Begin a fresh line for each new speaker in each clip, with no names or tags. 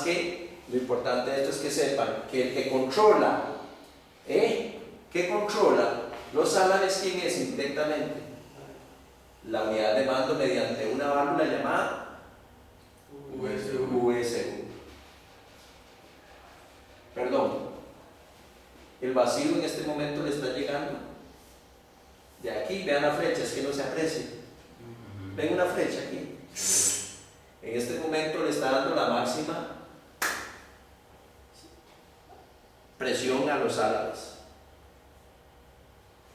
que lo importante de esto es que sepan que el que controla, los álabes, ¿quién es indirectamente? La unidad de mando mediante una válvula llamada VSU. Perdón, el vacío en este momento le está llegando de aquí. Vean la flecha, es que no se aprecia. Ven una flecha aquí. En este momento le está dando la máxima presión a los álabes.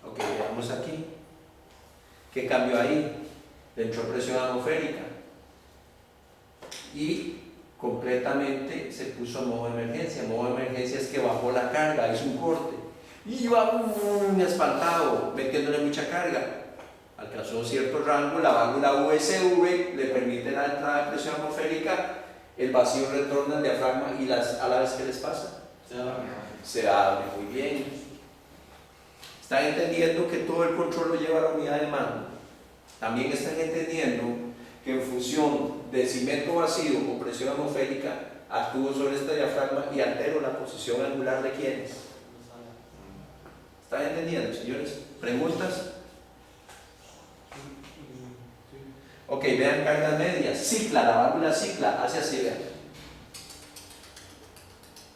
Ok, veamos aquí. ¿Qué cambió ahí? Le entró presión atmosférica y completamente se puso a modo de emergencia. Modo de emergencia es que bajó la carga, hizo un corte y iba espantado, metiéndole mucha carga. Alcanzó un cierto rango, la válvula VSV le permite la entrada de presión atmosférica, el vacío retorna al diafragma y las álabes, ¿qué les pasa? Se abre. Muy bien. ¿Están entendiendo que todo el control lo lleva a la unidad de mando? También están entendiendo que en función del cimento vacío o presión atmosférica actúo sobre este diafragma y altero la posición angular de ¿quiénes? ¿Están entendiendo, señores? ¿Preguntas? Ok, vean cargas medias. Cicla, la válvula cicla, hace así, vean.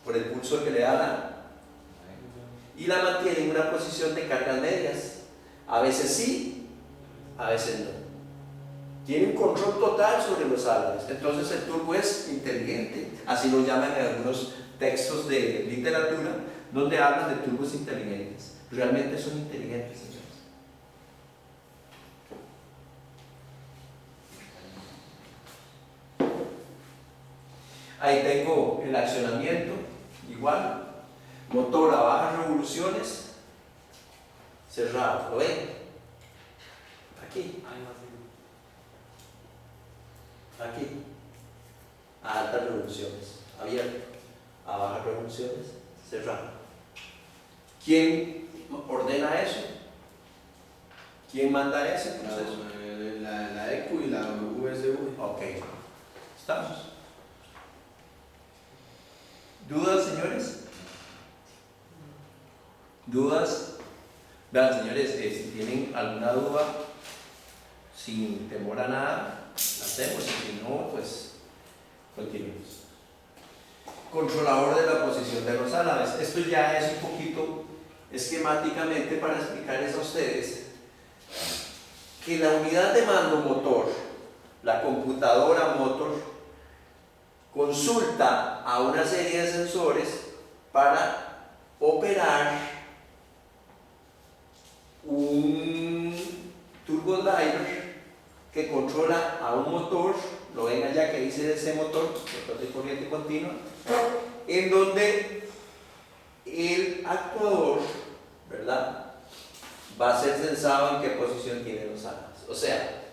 Por el pulso que le da y la mantiene en una posición de cargas medias. A veces sí, a veces no. Tiene un control total sobre los álabes. Entonces el turbo es inteligente. Así lo llaman en algunos textos de literatura donde hablan de turbos inteligentes. Realmente son inteligentes, señores. Ahí tengo el accionamiento, igual, motor a bajas revoluciones, cerrado, ¿lo ven? Aquí, aquí, a altas revoluciones, abierto, a bajas revoluciones, cerrado. ¿Quién ordena eso? ¿Quién manda ese proceso?
La ECU y la VSV.
Ok, estamos. ¿Dudas, señores? ¿Dudas? Vean, señores, si tienen alguna duda, sin temor a nada, la hacemos, y si no, pues continuemos. Controlador de la posición de los álabes. Esto ya es un poquito esquemáticamente para explicarles a ustedes que la unidad de mando motor, la computadora motor, consulta a una serie de sensores para operar un turbodriver que controla a un motor, lo ven allá que dice ese motor de corriente continua, en donde el actuador, ¿verdad?, va a ser censado en qué posición tienen los álabes. O sea,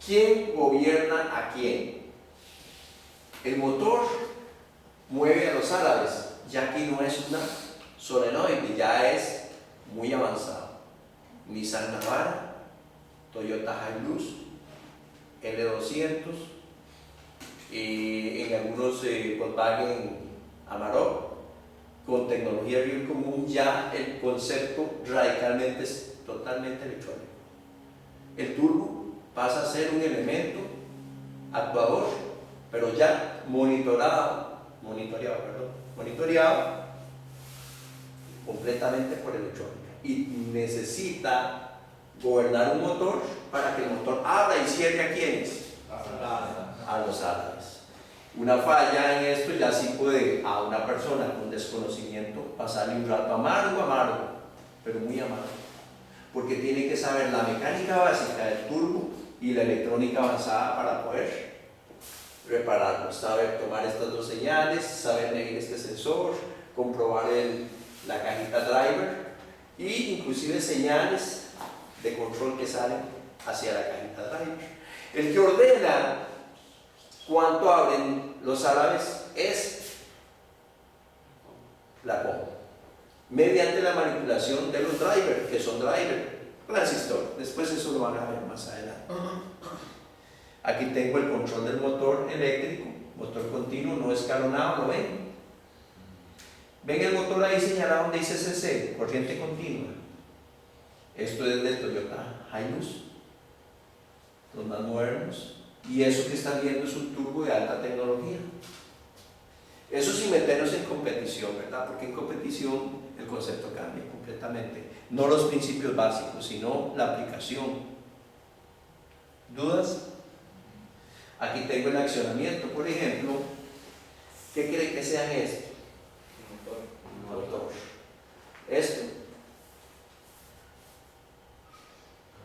¿quién gobierna a quién? El motor mueve a los álabes, ya que no es una solenoide, ya es muy avanzado. Nissan Navara, Toyota Hilux, L200, en algunos Volkswagen Amarok, con tecnología bien común, ya el concepto radicalmente es totalmente electrónico. El turbo pasa a ser un elemento actuador, pero ya monitoreado completamente por electrónica, y necesita gobernar un motor para que el motor abra y cierre a ¿quiénes? A los álabes. Una falla en esto ya sí puede a una persona con desconocimiento pasarle un rato amargo, pero muy amargo, porque tiene que saber la mecánica básica del turbo y la electrónica avanzada para poder repararlo, saber tomar estas dos señales, saber medir este sensor, comprobar la cajita driver y inclusive señales de control que salen hacia la cajita driver. El que ordena cuánto abren los álabes es la COM, mediante la manipulación de los drivers, que son driver transistor. Después eso lo van a ver más adelante. Aquí tengo el control del motor eléctrico motor continuo, no escalonado, ¿lo ven? ¿Ven el motor ahí señalado donde dice CC? Corriente continua. Esto es del Toyota Hilux, los más modernos. Y eso que están viendo es un turbo de alta tecnología. Eso sin meternos en competición, ¿verdad? Porque en competición el concepto cambia completamente. No los principios básicos, sino la aplicación. ¿Dudas? Aquí tengo el accionamiento, por ejemplo. ¿Qué cree que sean estos? Motor. Esto.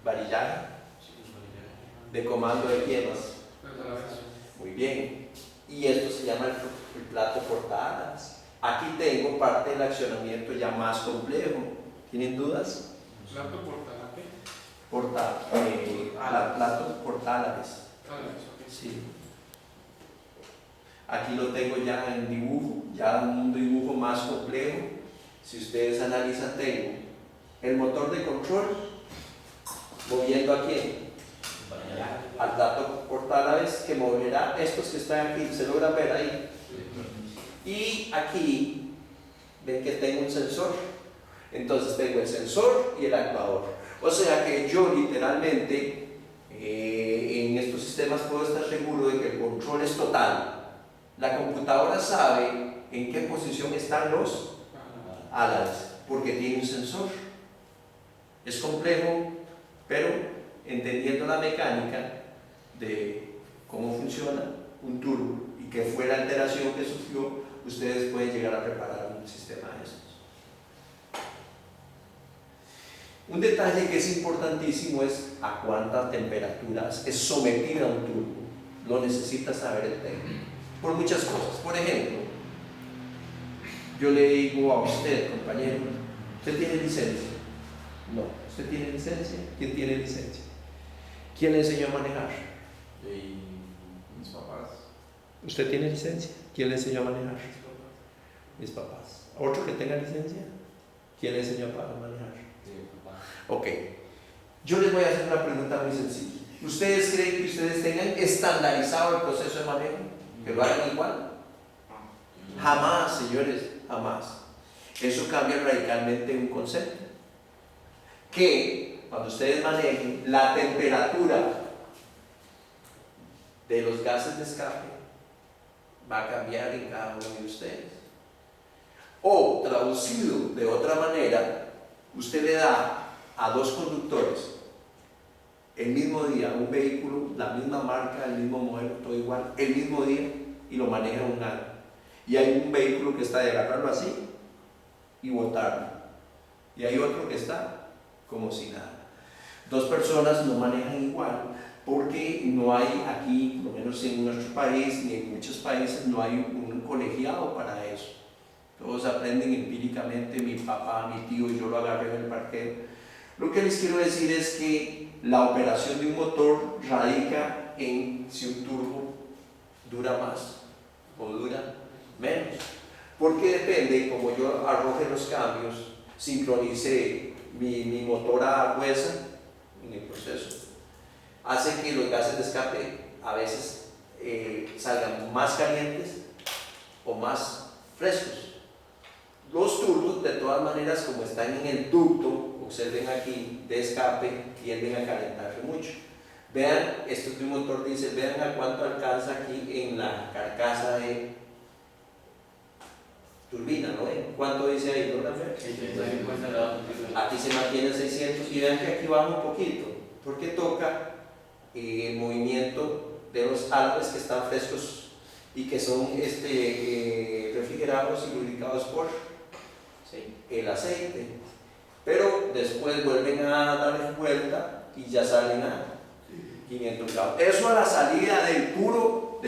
Varillaje. ¿De comando de quién más? Muy bien. Y esto se llama el plato portadas. Aquí tengo parte del accionamiento ya más complejo. ¿Tienen dudas?
¿Plato portátil?
Plato portálares. Sí. Aquí lo tengo ya en dibujo, ya un dibujo más complejo. Si ustedes analizan, tengo el motor de control moviendo a quién, al plato portálares, que moverá estos que están aquí, se logran ver ahí. Y aquí ven que tengo un sensor, entonces tengo el sensor y el actuador. O sea que yo literalmente en estos sistemas puedo estar seguro de que el control es total. La computadora sabe en qué posición están los alas, porque tiene un sensor. Es complejo, pero entendiendo la mecánica de cómo funciona un turbo y qué fue la alteración que sufrió, ustedes pueden llegar a preparar un sistema de estos. Un detalle que es importantísimo es a cuántas temperaturas es sometida un turbo. Lo necesita saber el técnico. Por muchas cosas. Por ejemplo, yo le digo a usted, compañero, ¿usted tiene licencia? No. ¿Usted tiene licencia? ¿Quién tiene licencia? ¿Quién le enseñó a manejar?
Mis papás.
¿Usted tiene licencia? ¿Quién le enseñó a manejar? Mis papás. ¿Otro que tenga licencia? ¿Quién le enseñó a manejar? Ok. Yo les voy a hacer una pregunta muy sencilla. ¿Ustedes creen que ustedes tengan estandarizado el proceso de manejo? ¿Que lo hagan igual? Jamás, señores, jamás. Eso cambia radicalmente un concepto. Que cuando ustedes manejen, la temperatura de los gases de escape va a cambiar en cada uno de ustedes. O, traducido de otra manera, usted le da a dos conductores el mismo día un vehículo, la misma marca, el mismo modelo, todo igual, el mismo día, y lo maneja un año. Y hay un vehículo que está de agarrarlo así y botarlo. Y hay otro que está como si nada. Dos personas no manejan igual porque no hay aquí, por lo menos en nuestro país ni en muchos países, no hay un colegiado para eso. Todos aprenden empíricamente, mi papá, mi tío y yo lo agarré en el parqueo. Lo que les quiero decir es que la operación de un motor radica en si un turbo dura más o dura menos. Porque depende, como yo arroje los cambios, sincronice mi motor a huesa en el proceso, hace que los gases de escape a veces salgan más calientes o más frescos. Los turbos, de todas maneras, como están en el ducto, observen aquí, de escape, tienden a calentarse mucho. Vean, esto es un motor, dice, vean a cuánto alcanza aquí en la carcasa de turbina, ¿no ven? ¿Cuánto dice ahí, no? Aquí se mantiene 600 y vean que aquí baja un poquito, porque toca el movimiento de los árboles que están frescos y que son refrigerados y lubricados por el aceite, pero después vuelven a darle vuelta y ya salen a 500 grados. Eso a la salida del puro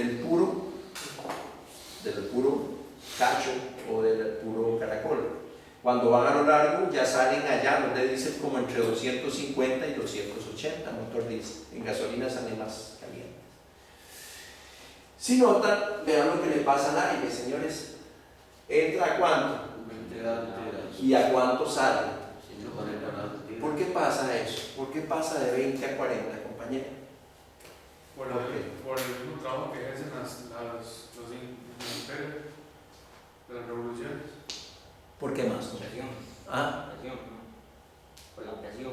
cacho o del puro caracol. Cuando van a lo largo ya salen allá donde dicen como entre 250 y 280, motor diésel. En gasolina salen más calientes. Si notan, vean lo que le pasa al aire, señores. ¿Entra a cuánto? ¿Y a cuánto sale? ¿Por qué pasa eso? ¿Por qué pasa de 20 a 40, compañero?
por el mismo trabajo que ejercen los imperios de las revoluciones.
¿Por qué más?
Presión.
¿Ah?
Presión. Por la presión.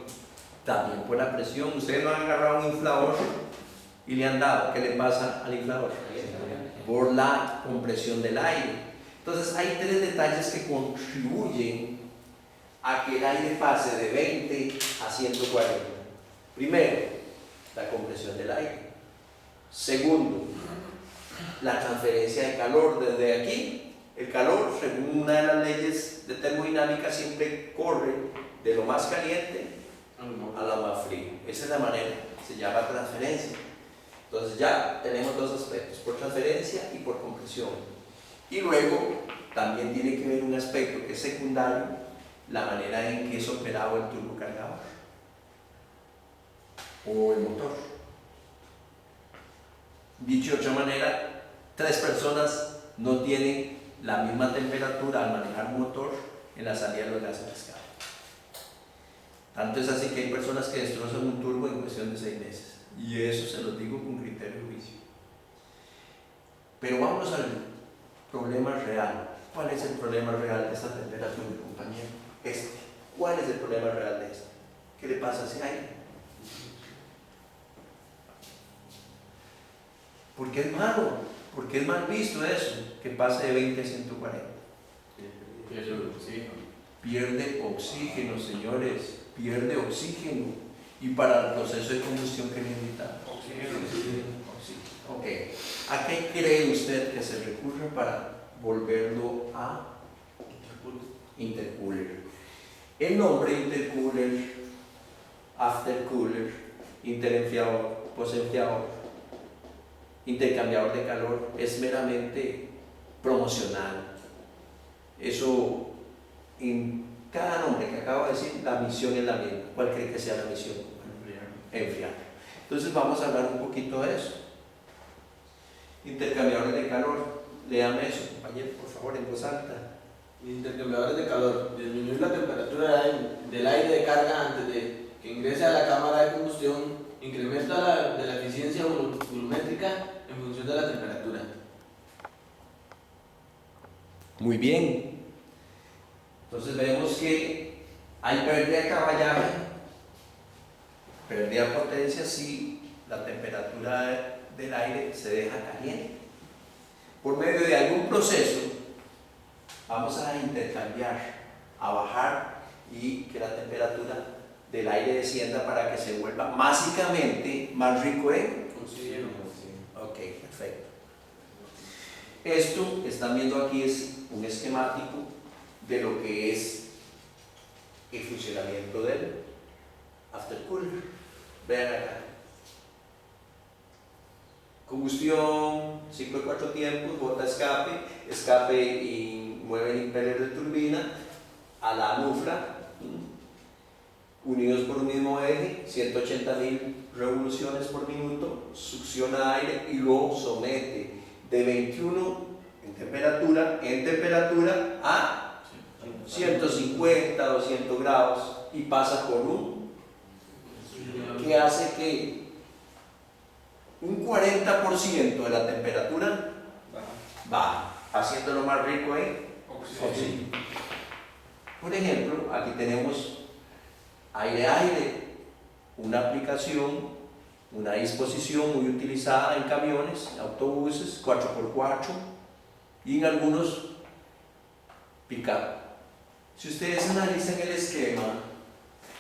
También por la presión. Ustedes no han agarrado un inflador y le han dado. ¿Qué le pasa al inflador? Por la compresión del aire. Entonces hay tres detalles que contribuyen a que el aire pase de 20 a 140. Primero, la compresión del aire. Segundo, la transferencia de calor desde aquí. El calor, según una de las leyes de termodinámica, siempre corre de lo más caliente a lo más frío. Esa es la manera, se llama transferencia. Entonces ya tenemos dos aspectos, por transferencia y por compresión. Y luego también tiene que ver un aspecto que es secundario, la manera en que es operado el turbocargador o el motor. Dicho de otra manera, tres personas no tienen la misma temperatura al manejar un motor en la salida de los gases de escape. Tanto es así que hay personas que destrozan un turbo en cuestión de 6 meses. Y eso se los digo con criterio de juicio. Pero vamos al problema real. ¿Cuál es el problema real de esta temperatura, compañero? ¿Cuál es el problema real de esto? ¿Qué le pasa a ese aire? ¿Por qué es malo? ¿Por qué es mal visto eso? Que pase de 20 a 140. Pierde oxígeno, señores. Pierde oxígeno. Y para el proceso de combustión que necesita. Oxígeno. Ok. ¿A qué cree usted que se recurre para volverlo a intercooler? El nombre intercooler, aftercooler, interenfiador, posenfiador, intercambiador de calor es meramente promocional. Eso, en cada nombre que acabo de decir, la misión es la misma. ¿Cuál cree que sea la misión? Enfriar. Entonces vamos a hablar un poquito de eso. Intercambiadores de calor, léame eso, compañero, por favor, en voz alta.
Intercambiadores de calor. Disminuir la temperatura del aire de carga antes de que ingrese a la cámara de combustión. Incrementa la eficiencia volumétrica en función de la temperatura.
Muy bien. Entonces vemos que hay pérdida de caballaje, pérdida de potencia si la temperatura del aire se deja caliente. Por medio de algún proceso vamos a intercambiar, a bajar y que la temperatura del aire descienda para que se vuelva básicamente más rico en
Oxígeno.
Ok, perfecto. Esto que están viendo aquí es un esquemático de lo que es el funcionamiento del aftercooler. Vean acá. Combustión, ciclo de 4 tiempos, bota escape y mueve el impeller de turbina a la mufla, unidos por un mismo eje, 180.000 revoluciones por minuto, succiona aire y lo somete de 21 en temperatura a 150, 200 grados y pasa por un que hace que un 40% de la temperatura baja, haciéndolo más rico en oxígeno. Por ejemplo, aquí tenemos aire-aire, una aplicación, una disposición muy utilizada en camiones, autobuses, 4x4 y en algunos pick-up. Si ustedes analizan el esquema,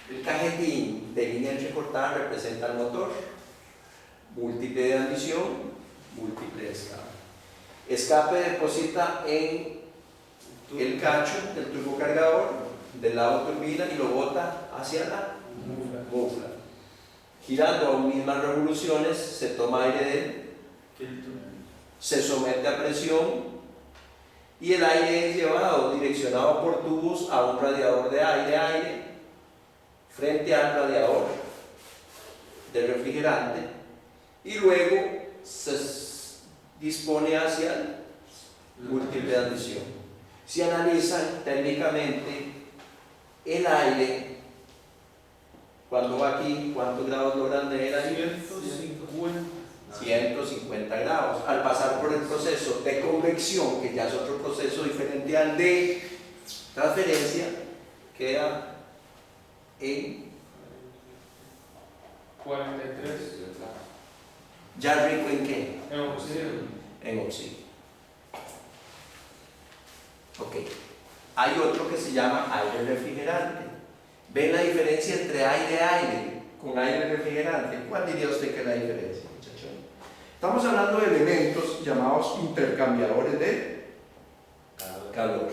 el cajetín de línea entrecortada representa el motor, múltiple de admisión, múltiple de escape. Escape deposita en el cacho del turbocargador del lado turbina y lo bota hacia la mufla. Girando a mismas revoluciones, se toma aire de él, se somete a presión y el aire es llevado direccionado por tubos a un radiador de aire frente al radiador del refrigerante y luego se dispone hacia el múltiple de admisión. Si analizan técnicamente el aire, cuando va aquí, ¿cuántos grados logran leer ahí?
150.
150 grados. Al pasar por el proceso de convección, que ya es otro proceso diferente al de transferencia, queda en
43.
ya rico en qué?
En oxígeno.
En oxígeno. Ok. Hay otro que se llama aire refrigerante. ¿Ven la diferencia entre aire-aire con aire refrigerante? ¿Cuál diría usted que es la diferencia, muchachos? Estamos hablando de elementos llamados intercambiadores de calor.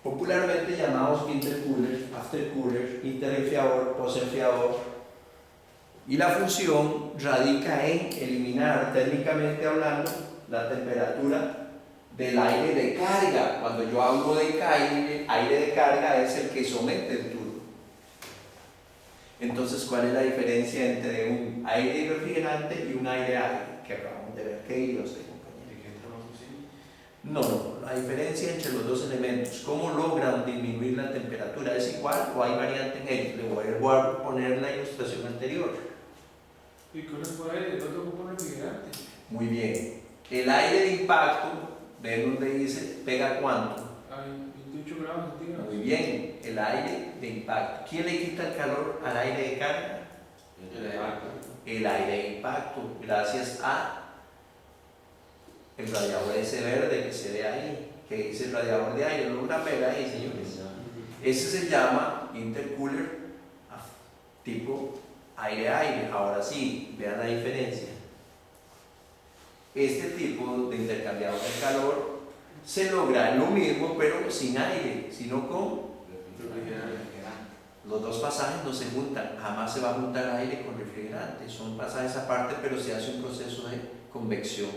Popularmente llamados intercooler, aftercooler, interenfriador, postenfriador. Y la función radica en eliminar, térmicamente hablando, la temperatura del aire de carga. Cuando yo hablo de aire de carga es el que somete el turbo. Entonces, ¿cuál es la diferencia entre un aire refrigerante y un aire-aire? Que acabamos de ver. ¿Qué diría usted, compañero? No, la diferencia entre los dos elementos. ¿Cómo logran disminuir la temperatura? ¿Es igual o hay variante en ellos? Le voy a poner la ilustración anterior.
¿Y con el por aire? ¿No te ocupa un refrigerante?
Muy bien. El aire de impacto, ven donde dice, ¿pega cuánto?
A 28 grados centígrados.
Muy bien, el aire de impacto. ¿Quién le quita el calor al aire de carga? El aire de impacto, gracias a el radiador ese verde que se ve ahí, que dice el radiador de aire, no una pega ahí, señores. Ese se llama intercooler tipo aire-aire. Ahora sí, vean la diferencia. Este tipo de intercambiador de calor se logra lo mismo, pero sin aire, sino con refrigerante. Los dos pasajes no se juntan, jamás se va a juntar aire con refrigerante, son pasajes aparte, pero se hace un proceso de convección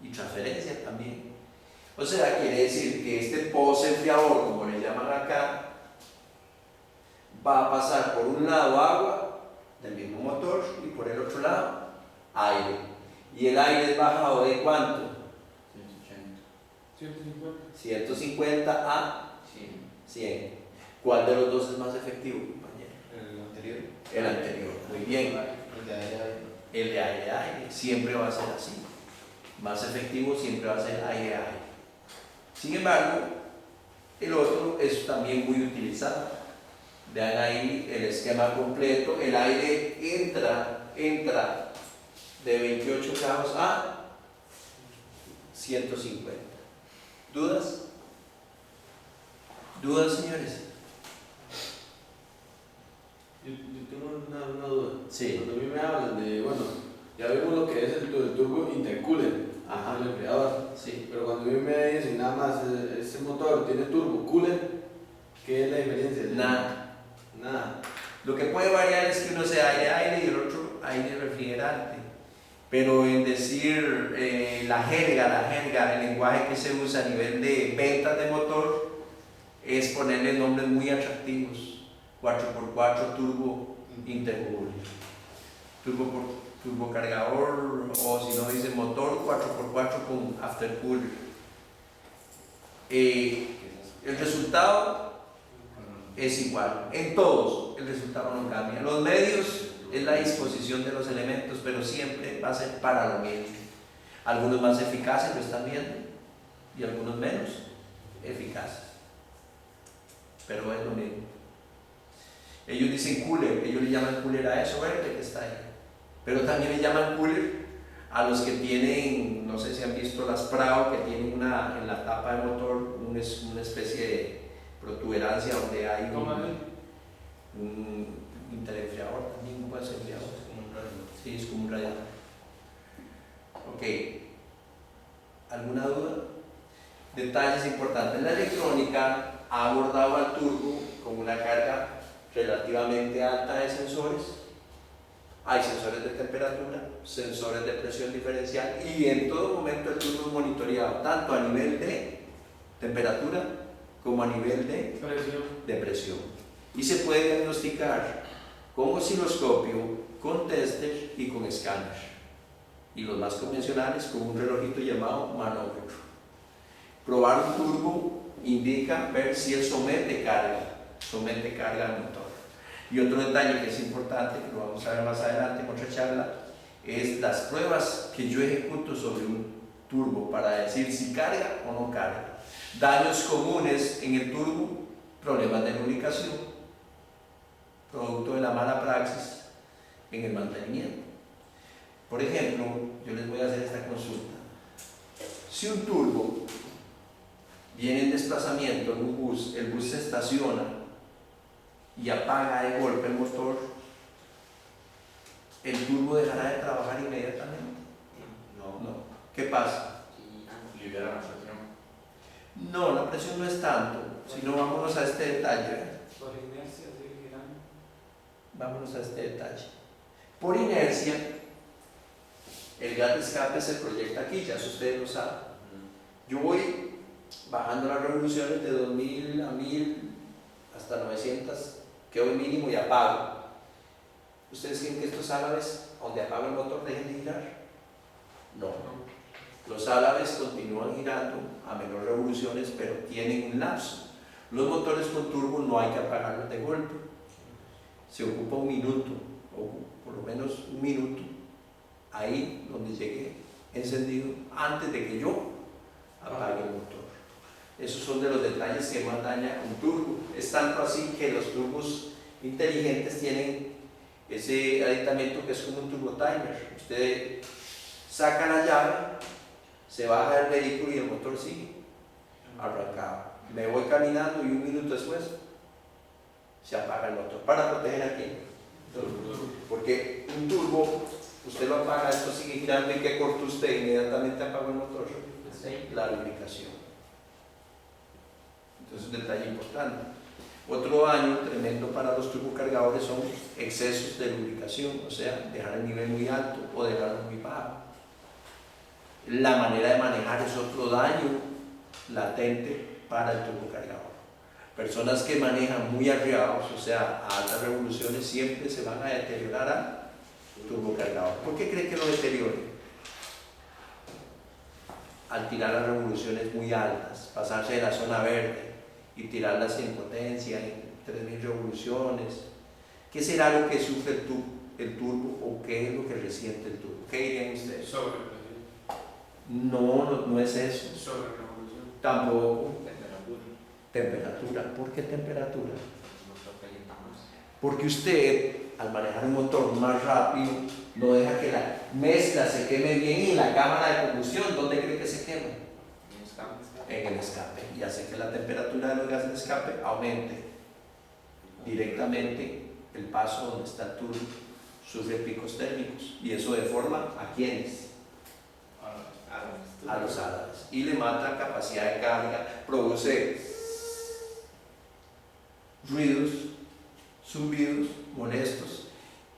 y transferencia también. O sea, quiere decir que este postenfriador, como le llaman acá, va a pasar por un lado agua del mismo motor y por el otro lado aire. Y el aire es bajado de ¿cuánto? 150 a 100. ¿Cuál de los dos es más efectivo, compañero?
El anterior.
El anterior, muy bien. El de aire-aire siempre va a ser así. Más efectivo siempre va a ser aire-aire. Sin embargo, el otro es también muy utilizado. Vean ahí el esquema completo. El aire entra de 28 grados a 150. ¿Dudas? ¿Dudas, señores?
Yo tengo una duda.
Sí.
Cuando a mí me hablan de, bueno, ya vimos lo que es el turbo intercooler, el enfriador.
Sí.
Pero cuando a mí me dicen nada más, ese motor tiene turbo cooler, ¿qué es la diferencia? Nada.
Lo que puede variar es que uno sea aire-aire y el otro aire refrigerante. Pero en decir la jerga, el lenguaje que se usa a nivel de ventas de motor, es ponerle nombres muy atractivos. 4x4 turbo intercooler, turbo cargador, o si no dice motor 4x4 con aftercooler. El resultado es igual, en todos el resultado no cambia. Los medios es la disposición de los elementos, pero siempre va a ser para lo mismo. Algunos más eficaces, lo están viendo, y algunos menos eficaces, pero es lo mismo. Ellos dicen cooler, ellos le llaman cooler a eso verde que está ahí, pero también le llaman cooler a los que tienen, no sé si han visto las Prado, que tienen en la tapa del motor una especie de protuberancia donde hay un interenfriador, también puede ser enfriador. Sí, es como un radiador. Ok, ¿alguna duda? Detalles importantes. La electrónica ha abordado al turbo con una carga relativamente alta de sensores. Hay sensores de temperatura, sensores de presión diferencial, y en todo momento el turbo es monitoreado tanto a nivel de temperatura como a nivel de presión. Y se puede diagnosticar con osciloscopio, con tester y con escáner. Y los más convencionales con un relojito llamado manómetro. Probar un turbo indica ver si él somete carga al motor. Y otro detalle que es importante, que lo vamos a ver más adelante en otra charla, es las pruebas que yo ejecuto sobre un turbo para decir si carga o no carga. Daños comunes en el turbo, problemas de lubricación, producto de la mala praxis en el mantenimiento. Por ejemplo, yo les voy a hacer esta consulta. Si un turbo viene en desplazamiento en un bus, el bus se estaciona y apaga de golpe el motor, ¿el turbo dejará de trabajar inmediatamente? No. ¿Qué pasa?
Libera la presión.
No, la presión no es tanto, sino vámonos a este detalle.
Por inercia sigue girando.
Vámonos a este detalle. Por inercia, el gas de escape se proyecta aquí, ya si ustedes lo saben. Yo voy bajando las revoluciones de 2000 a 1000 hasta 900, quedo en mínimo y apago. ¿Ustedes creen que estos álabes, donde apago el motor, dejen de girar? No. Los álabes continúan girando a menor revoluciones, pero tienen un lapso. Los motores con turbo no hay que apagarlos de golpe. Se ocupa un minuto, o por lo menos un minuto, ahí donde llegue encendido, antes de que yo apague el motor. Esos son de los detalles que más daña un turbo. Es tanto así que los turbos inteligentes tienen ese aditamento que es como un turbo timer. Usted saca la llave, se baja el vehículo y el motor sigue arrancado. Me voy caminando y un minuto después se apaga el motor para proteger a quién. Porque un turbo, usted lo apaga, esto sigue girando y ¿qué corta usted? Inmediatamente apaga el motor. La lubricación. Entonces, un detalle importante. Otro daño tremendo para los turbocargadores son excesos de lubricación, o sea, dejar el nivel muy alto o dejarlo muy bajo. La manera de manejar es otro daño latente para el turbocargador. Personas que manejan muy arriados, o sea, a altas revoluciones, siempre se van a deteriorar al turbocargador. ¿Por qué cree que lo deteriore? Al tirar las revoluciones muy altas, pasarse de la zona verde y tirarlas en potencia, en 3000 revoluciones. ¿Qué será lo que sufre el turbo o qué es lo que resiente el turbo? ¿Qué dirían ustedes?
Sobrepresión.
No es eso.
Sobre revolución.
Tampoco.
Temperatura.
Temperatura. ¿Por qué temperatura?
No se calienta más.
Porque usted, al manejar un motor más rápido, no deja que la mezcla se queme bien y en la cámara de combustión, ¿dónde cree que se quema?
En escape.
En el escape, y hace que la temperatura de los gases de escape aumente. Directamente el paso donde está el turbo sufre picos térmicos y eso deforma a quienes, a los álabes, y le mata capacidad de carga, produce ruidos, zumbidos molestos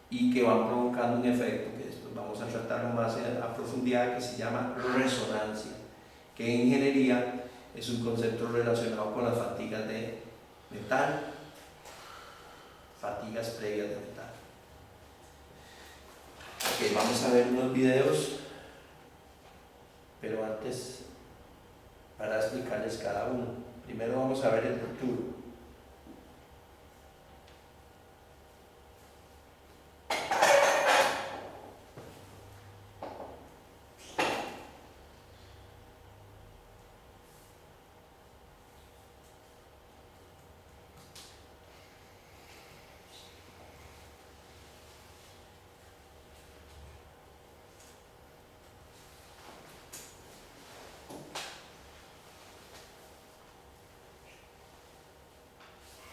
y que van provocando un efecto que después vamos a tratarlo más a profundidad, que se llama resonancia, que en ingeniería es un concepto relacionado con las fatigas de metal, fatigas previas de metal. Ok, vamos a ver unos videos, pero antes, para explicarles cada uno, primero vamos a ver el turbo.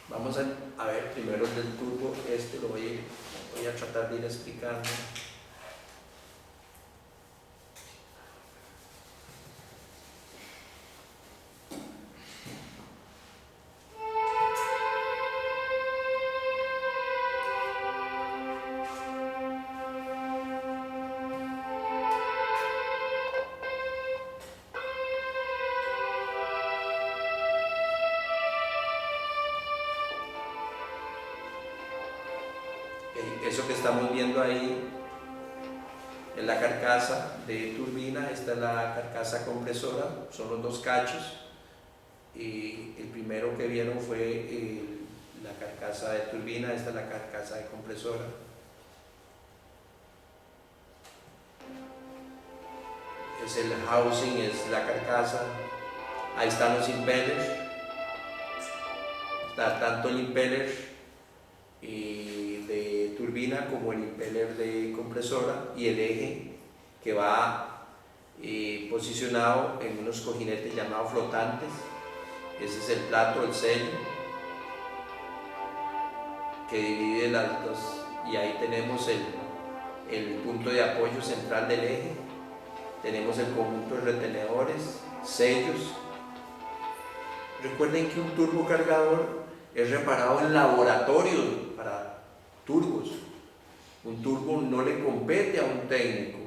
Vamos a ver primero el del turbo, lo voy a tratar de ir explicando. Eso que estamos viendo ahí es la carcasa de turbina, esta es la carcasa compresora, son los dos cachos. Y el primero que vieron fue la carcasa de turbina, esta es la carcasa de compresora. es el housing, es la carcasa. Ahí están los impellers. Está tanto el impeller de turbina como el impeller de compresora y el eje que va posicionado en unos cojinetes llamados flotantes. Ese es el plato, el sello que divide las dos, y ahí tenemos el punto de apoyo central del eje. Tenemos el conjunto de retenedores, sellos. Recuerden que un turbocargador es reparado en laboratorios para turbos. Un turbo no le compete a un técnico,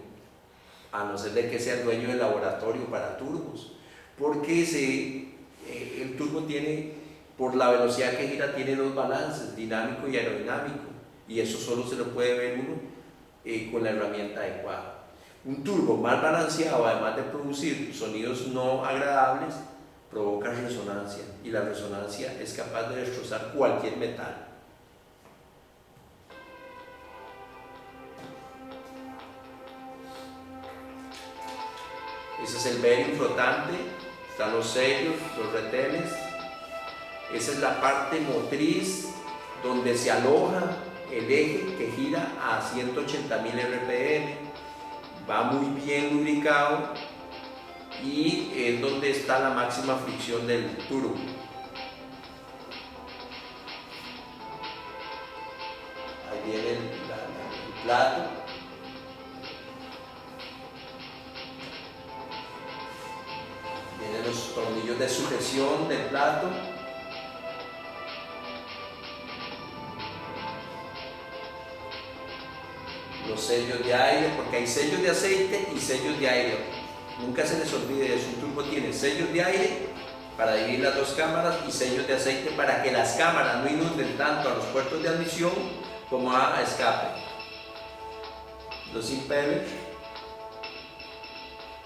a no ser de que sea el dueño del laboratorio para turbos, porque el turbo tiene, por la velocidad que gira, tiene dos balances, dinámico y aerodinámico, y eso solo se lo puede ver uno con la herramienta adecuada. Un turbo mal balanceado, además de producir sonidos no agradables, provoca resonancia, y la resonancia es capaz de destrozar cualquier metal. Ese es el bearing flotante, están los sellos, los retenes. Esa es la parte motriz donde se aloja el eje que gira a 180.000 RPM. Va muy bien lubricado y es donde está la máxima fricción del turbo. Ahí viene el plato. Vienen los tornillos de sujeción del plato. Los sellos de aire, porque hay sellos de aceite y sellos de aire. Nunca se les olvide eso. Un turbo tiene sellos de aire para dividir las dos cámaras y sellos de aceite para que las cámaras no inunden tanto a los puertos de admisión como a escape. Los impellers,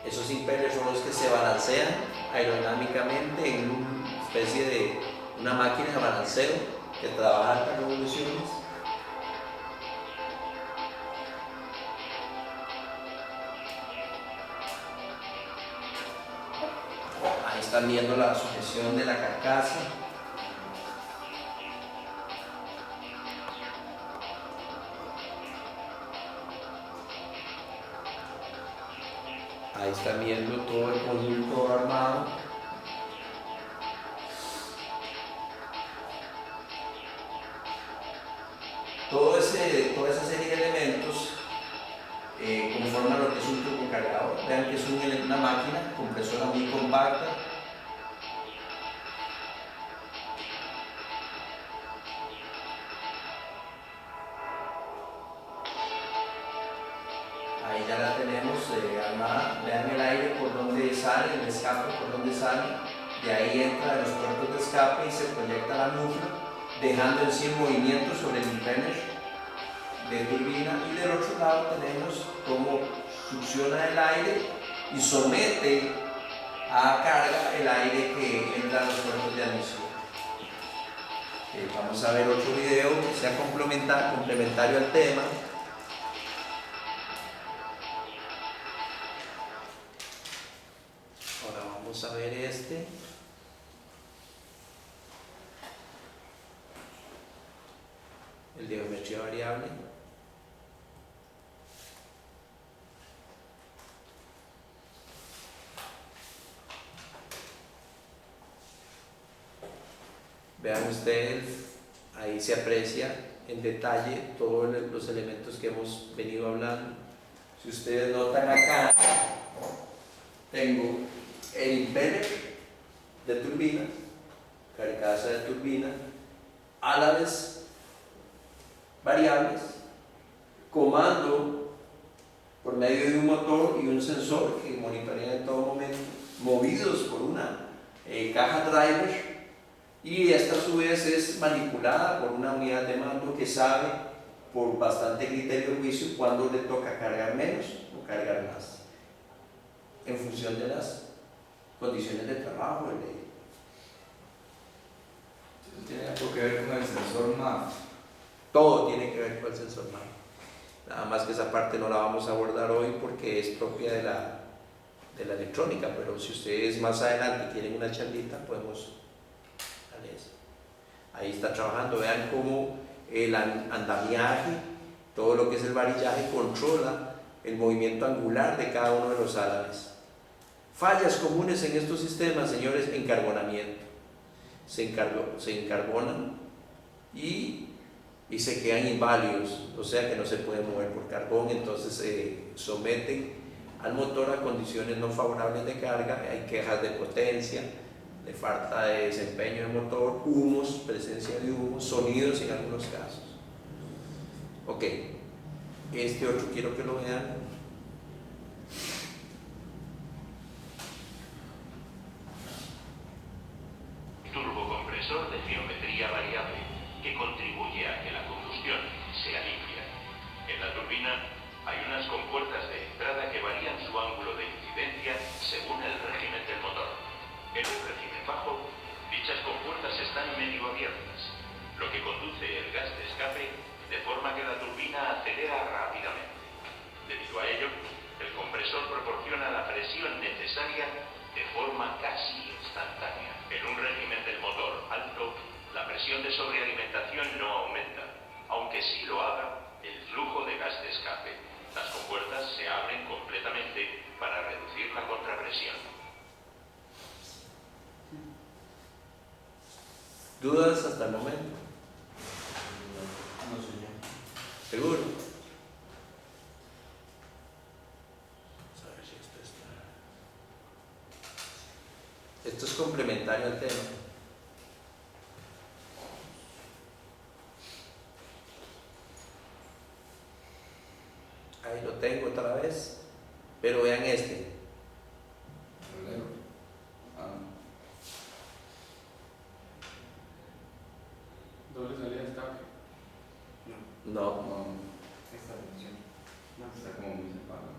esos impellers son los que se balancean aerodinámicamente en una especie de una máquina de balanceo que trabaja a altas revoluciones. Están viendo la sujeción de la carcasa. Ahí están viendo todo el conjunto armado. Toda esa serie de elementos conforman lo que es un turbocargador. Vean que es una máquina compresora muy compacta. Ahí ya la tenemos armada. Vean el aire por donde sale, el escape por donde sale. De ahí entra de los puertos de escape y se proyecta la nufla, dejando en sí el movimiento sobre el impeller de turbina. Y del otro lado tenemos cómo succiona el aire y somete a carga el aire que entra a los puertos de admisión. Vamos a ver otro video que sea complementario al tema. Ahora vamos a ver este. El de geometría variable. Vean ustedes, ahí se aprecia en detalle todos los elementos que hemos venido hablando. Si ustedes notan acá, tengo el impeller de turbina, carcasa de turbina, álabes variables, comando por medio de un motor y un sensor que monitorean en todo momento, movidos por una caja driver, y esta a su vez es manipulada por una unidad de mando que sabe por bastante criterio de juicio cuándo le toca cargar menos o cargar más, en función de las condiciones de trabajo del vehículo.
Eso tiene algo que ver con el sensor MAP.
Todo tiene que ver con el sensor MAP. Nada más que esa parte no la vamos a abordar hoy porque es propia de la electrónica, pero si ustedes más adelante quieren una charlita, podemos darle eso. Ahí está trabajando, vean cómo el andamiaje, todo lo que es el varillaje, controla el movimiento angular de cada uno de los álabes. Fallas comunes en estos sistemas, señores: encarbonamiento. Se encarbonan y se quedan inválidos, o sea que no se pueden mover por carbón, entonces se someten al motor a condiciones no favorables de carga. Hay quejas de potencia, de falta de desempeño del motor, humos, presencia de humos, sonidos en algunos casos. Ok, este otro quiero que lo vean.
Turbocompresor de geometría variable que contribuye a que la combustión sea limpia. En la turbina hay unas compuertas de entrada que varían su ángulo de incidencia según el régimen del motor. En un régimen bajo, dichas compuertas están medio abiertas, lo que conduce el gas de escape de forma que la turbina acelera rápidamente. Debido a ello, el compresor proporciona la presión necesaria de forma casi instantánea. En un régimen del motor alto, la presión de sobrealimentación no aumenta, aunque sí lo haga el flujo de gas de escape. Las compuertas se abren completamente para reducir la contrapresión.
¿Dudas hasta el momento?
No, señor.
¿Seguro? Vamos a ver si esto está. Esto es complementario al tema. Ahí lo tengo otra vez, pero vean este.
Doble salida de escape.
No,
No,
Esta función.
está como muy separado.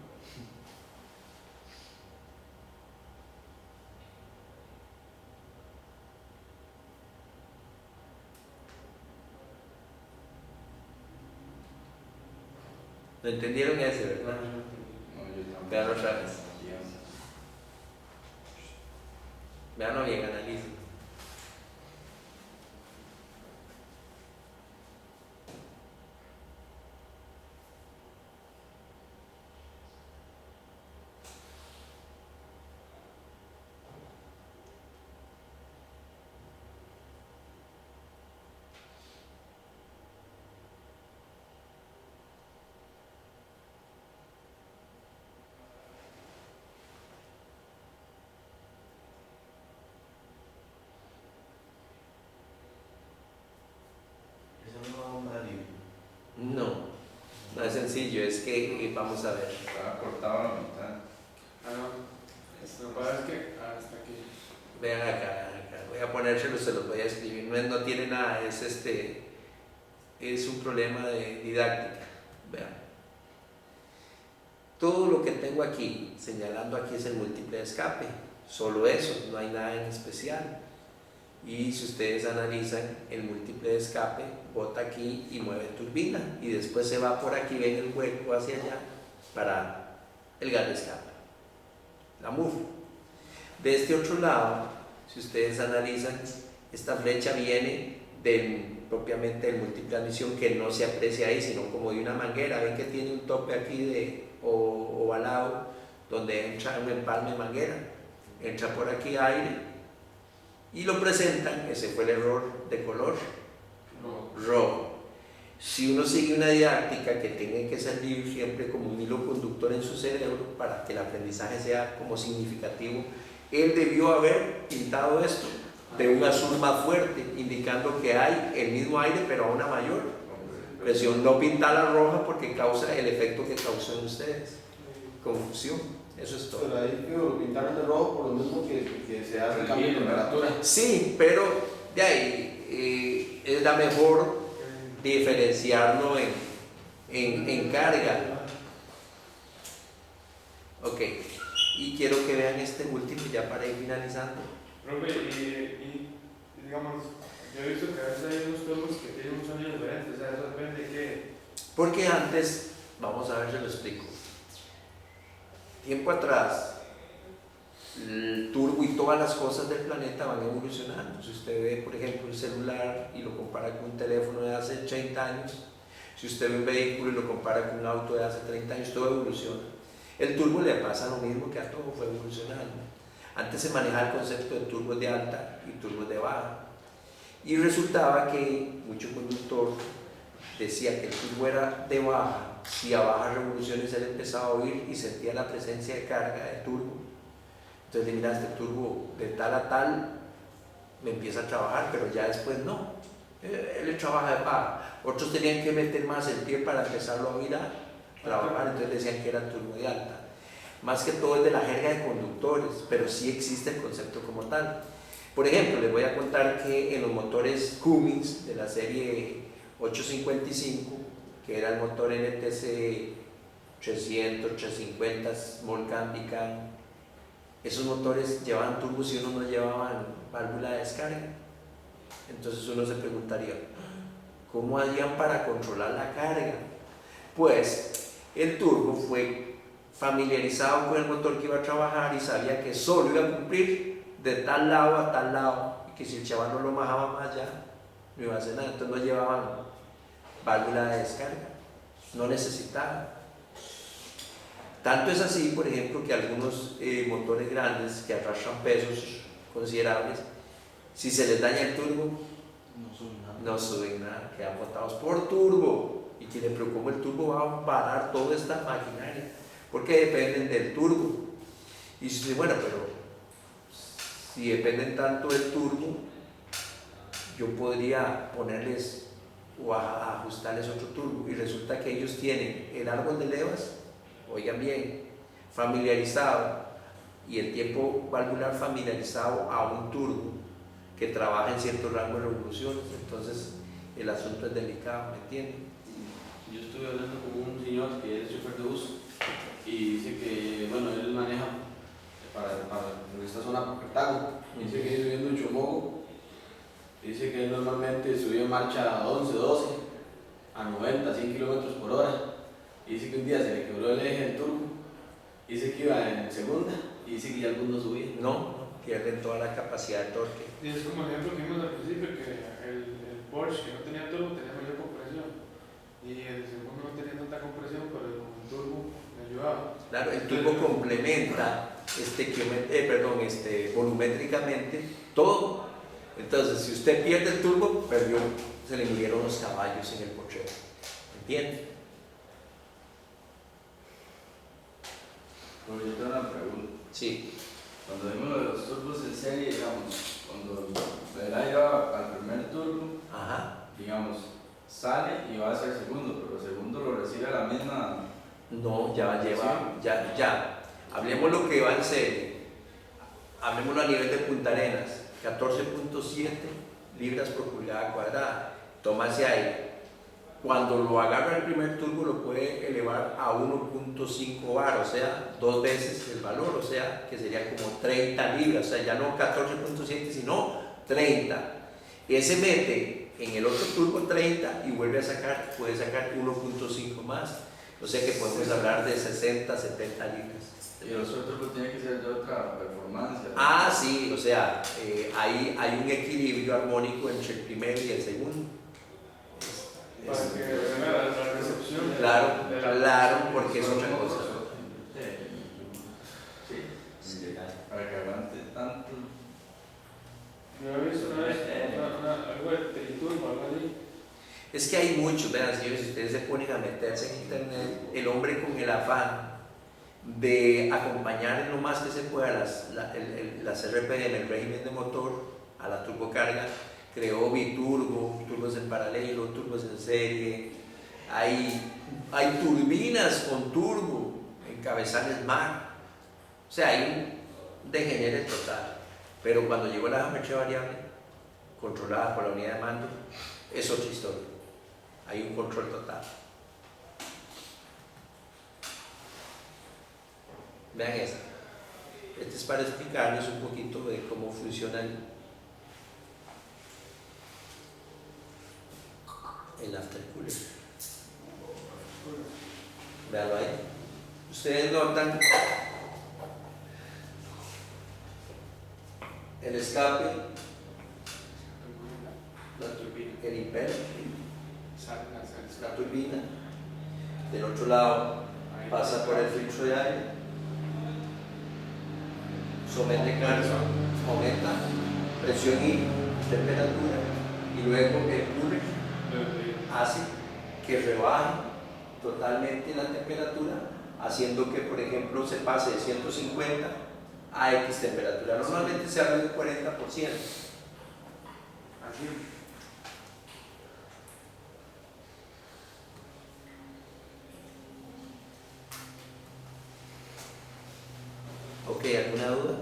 ¿lo entendieron ese, verdad?
No, yo tampoco.
Vean otra vez.
Ya.
Veanlo bien, analicen.
Eso no va a un radio.
No, no es sencillo, es que vamos a ver.
Estaba cortado a la mitad.
Ah, no. Lo que pasa es que hasta aquí.
Vean acá, voy a ponérselo, se los voy a escribir. No tiene nada, es un problema de didáctica. Vean. Todo lo que tengo aquí, señalando aquí, es el múltiple de escape. Solo eso, no hay nada en especial. Y si ustedes analizan, el múltiple de escape bota aquí y mueve turbina, y después se va por aquí, ven el hueco hacia allá para el gas de escape, la MUF. De este otro lado, si ustedes analizan, esta flecha viene propiamente del múltiple de admisión, que no se aprecia ahí, sino como de una manguera. Ven que tiene un tope aquí ovalado, donde entra un empalme de manguera, entra por aquí aire y lo presentan. Ese fue el error de color rojo. Si uno sigue una didáctica que tenga que salir siempre como un hilo conductor en su cerebro para que el aprendizaje sea como significativo, él debió haber pintado esto de un azul más fuerte, indicando que hay el mismo aire pero a una mayor presión. No pintarla roja porque causa el efecto que causó en ustedes, confusión. Eso es todo.
Pero ahí lo pintaron de rojo por lo mismo que se hace el cambio de temperatura.
Sí, pero de ahí es la mejor diferenciarlo en carga. Ok, y quiero que vean este último ya para ir finalizando.
Profe, y digamos, yo he visto que a veces hay unos turbos que tienen un sonido diferente, o sea, eso depende de qué.
Porque antes, vamos a ver, se lo explico. Tiempo atrás, el turbo y todas las cosas del planeta van evolucionando. Si usted ve, por ejemplo, un celular y lo compara con un teléfono de hace 30 años, si usted ve un vehículo y lo compara con un auto de hace 30 años, todo evoluciona. El turbo le pasa lo mismo que a todo, fue evolucionando. Antes se manejaba el concepto de turbos de alta y turbos de baja. Y resultaba que mucho conductor decía que el turbo era de baja, si a bajas revoluciones él empezaba a oír y sentía la presencia de carga del turbo. Entonces, mira, este turbo de tal a tal me empieza a trabajar, pero ya después no. Él le trabaja de baja. Otros tenían que meter más el pie para empezarlo a oír a trabajar, entonces decían que era turbo de alta. Más que todo es de la jerga de conductores, pero sí existe el concepto como tal. Por ejemplo, les voy a contar que en los motores Cummins de la serie 855, que era el motor NTC 300, 350, Small Cam, Big Cam, esos motores llevaban turbos y unos no llevaban válvula de descarga. Entonces uno se preguntaría, ¿cómo hacían para controlar la carga? Pues el turbo fue familiarizado con el motor que iba a trabajar y sabía que solo iba a cumplir de tal lado a tal lado, y que si el chaval no lo bajaba más allá, no iba a hacer nada. Entonces no llevaban válvula de descarga, no necesitaban. Tanto es así, por ejemplo, que algunos motores grandes que arrastran pesos considerables, si se les daña el turbo, no suben nada, quedan botados por turbo. Y que le preocupa, el turbo va a parar toda esta maquinaria, porque dependen del turbo. Y dice, bueno, pero si dependen tanto del turbo, yo podría ponerles o ajustarles otro turbo. Y resulta que ellos tienen el árbol de levas, oigan bien, familiarizado, y el tiempo valvular familiarizado a un turbo que trabaja en cierto rango de revoluciones. Entonces el asunto es delicado, ¿me entienden?
Yo estuve hablando con un señor que es chofer de bus y dice que, bueno, él maneja en esta zona por Cartago. Dice que subiendo en Chomogo, dice que él normalmente subía en marcha a 11, 12, a 90, 100 kilómetros por hora. Y dice que un día se le quebró el eje del turbo. Dice que iba en segunda y dice que ya algunos no subía.
No, pierden toda la capacidad de torque.
Y es como el ejemplo que vimos al principio, que el Porsche que no tenía turbo tenía mayor compresión. Y el segundo no tenía tanta compresión, pero el turbo me ayudaba.
Claro, el turbo complementa volumétricamente todo. Entonces, si usted pierde el turbo, perdió, se le murieron los caballos en el potrero. ¿Entiende?
Pero yo tengo una pregunta.
Sí.
Cuando vimos los turbos en serie, digamos, cuando Verá iba al primer turbo,
Ajá.
digamos, sale y va a ser segundo, pero el segundo lo recibe a la misma.
No, ya. Hablemos lo que va en serie. Hablemoslo a nivel de Punta Arenas, 14.7 libras por pulgada cuadrada. Tómase ahí. Cuando lo agarra el primer turbo lo puede elevar a 1.5 bar, o sea, 2 veces el valor, o sea, que sería como 30 libras, o sea, ya no 14.7, sino 30. Ese mete en el otro turbo 30 y vuelve a sacar, puede sacar 1.5 más, o sea que podemos hablar de 60, 70 libras.
Y el otro turbo tiene que ser de otra performance.
Ah, sí, o sea, hay un equilibrio armónico entre el primero y el segundo.
Para que venga la recepción.
Claro, porque es otra cosa.
Sí, para que aguante tanto.
Yo he visto una vez algo de triturbo, algo así.
Es que hay muchos, vean señores, si ustedes se ponen a meterse en internet, el hombre con el afán de acompañar en lo más que se pueda las RPM, el régimen de motor, a la turbocarga, creó biturbo, turbos en paralelo, turbos en serie, hay turbinas con turbo en cabezales MAC, o sea, hay un degenere total. Pero cuando llegó la geometría variable, controlada por la unidad de mando, es otra historia, hay un control total. Vean esta. Este es para explicarles un poquito de cómo funciona el aftercooler. Veanlo ahí. Ustedes notan el escape,
La turbina.
el impeller,
Sale
la turbina. Del otro lado pasa por el filtro de aire, somete carga, aumenta presión y temperatura, y luego el cooler hace que rebaje totalmente la temperatura, haciendo que, por ejemplo, se pase de 150 a X temperatura. Normalmente se habla de un 40%.
Así.
Ok, ¿alguna duda?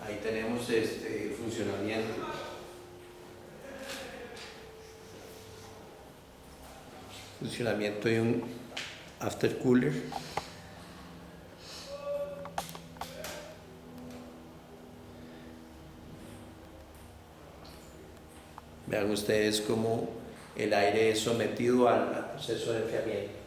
Ahí tenemos el funcionamiento. Funcionamiento de un aftercooler. Vean ustedes cómo el aire es sometido al proceso de enfriamiento.